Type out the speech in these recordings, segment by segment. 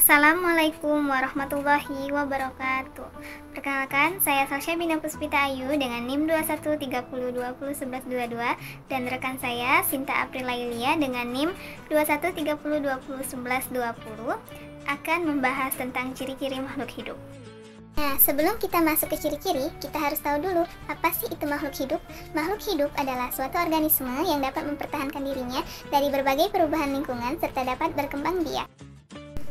Assalamualaikum warahmatullahi wabarakatuh. Perkenalkan, saya Salsya Bina Puspita Ayu dengan NIM 2130201122 dan rekan saya Sinta Aprilailia dengan NIM 2130201120 akan membahas tentang ciri-ciri makhluk hidup. Nah, sebelum kita masuk ke ciri-ciri, kita harus tahu dulu apa sih itu makhluk hidup. Makhluk hidup adalah suatu organisme yang dapat mempertahankan dirinya dari berbagai perubahan lingkungan serta dapat berkembang biak.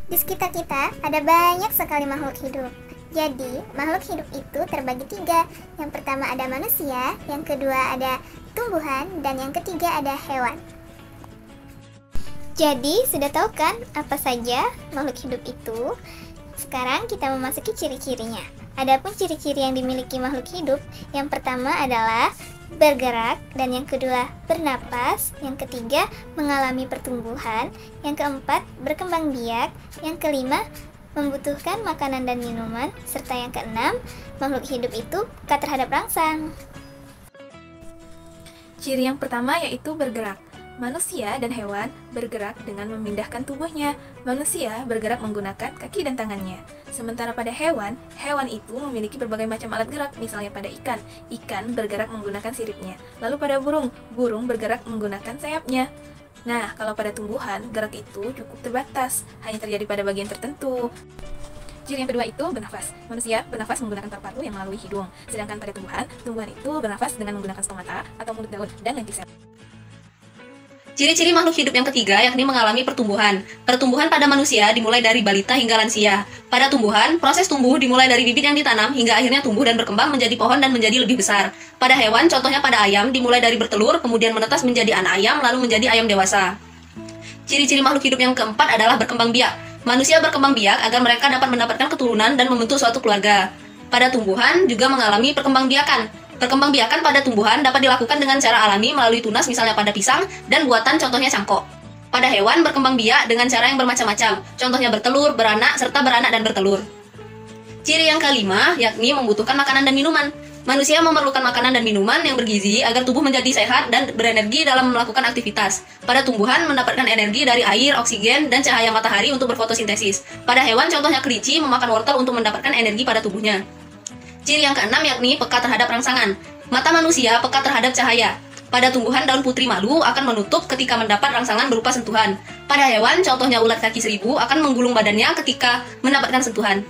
Di sekitar kita ada banyak sekali makhluk hidup. Jadi, makhluk hidup itu terbagi tiga. Yang pertama ada manusia, yang kedua ada tumbuhan, dan yang ketiga ada hewan. Jadi, sudah tahu kan apa saja makhluk hidup itu? Sekarang kita memasuki ciri-cirinya. Adapun ciri-ciri yang dimiliki makhluk hidup, yang pertama adalah bergerak, dan yang kedua bernapas, yang ketiga mengalami pertumbuhan, yang keempat berkembang biak, yang kelima membutuhkan makanan dan minuman, serta yang keenam makhluk hidup itu peka terhadap rangsang. Ciri yang pertama yaitu bergerak. Manusia dan hewan bergerak dengan memindahkan tubuhnya. Manusia bergerak menggunakan kaki dan tangannya. Sementara pada hewan itu memiliki berbagai macam alat gerak, misalnya pada ikan bergerak menggunakan siripnya. Lalu pada burung bergerak menggunakan sayapnya. Nah, kalau pada tumbuhan, gerak itu cukup terbatas, hanya terjadi pada bagian tertentu. Ciri yang kedua itu bernafas. Manusia bernafas menggunakan paru-paru yang melalui hidung. Sedangkan pada tumbuhan itu bernafas dengan menggunakan stomata atau mulut daun dan lentisel. Ciri-ciri makhluk hidup yang ketiga yakni mengalami pertumbuhan. Pertumbuhan pada manusia dimulai dari balita hingga lansia. Pada tumbuhan, proses tumbuh dimulai dari bibit yang ditanam hingga akhirnya tumbuh dan berkembang menjadi pohon dan menjadi lebih besar. Pada hewan, contohnya pada ayam, dimulai dari bertelur, kemudian menetas menjadi anak ayam, lalu menjadi ayam dewasa. Ciri-ciri makhluk hidup yang keempat adalah berkembang biak. Manusia berkembang biak agar mereka dapat mendapatkan keturunan dan membentuk suatu keluarga. Pada tumbuhan juga mengalami perkembangbiakan. Perkembangbiakan pada tumbuhan dapat dilakukan dengan cara alami melalui tunas misalnya pada pisang dan buatan contohnya cangkok. Pada hewan berkembang biak dengan cara yang bermacam-macam, contohnya bertelur, beranak, serta beranak dan bertelur. Ciri yang kelima yakni membutuhkan makanan dan minuman. Manusia memerlukan makanan dan minuman yang bergizi agar tubuh menjadi sehat dan berenergi dalam melakukan aktivitas. Pada tumbuhan mendapatkan energi dari air, oksigen, dan cahaya matahari untuk berfotosintesis. Pada hewan contohnya kelinci memakan wortel untuk mendapatkan energi pada tubuhnya. Ciri yang keenam yakni peka terhadap rangsangan. Mata manusia peka terhadap cahaya. Pada tumbuhan, daun putri malu akan menutup ketika mendapat rangsangan berupa sentuhan. Pada hewan, contohnya ulat kaki seribu, akan menggulung badannya ketika mendapatkan sentuhan.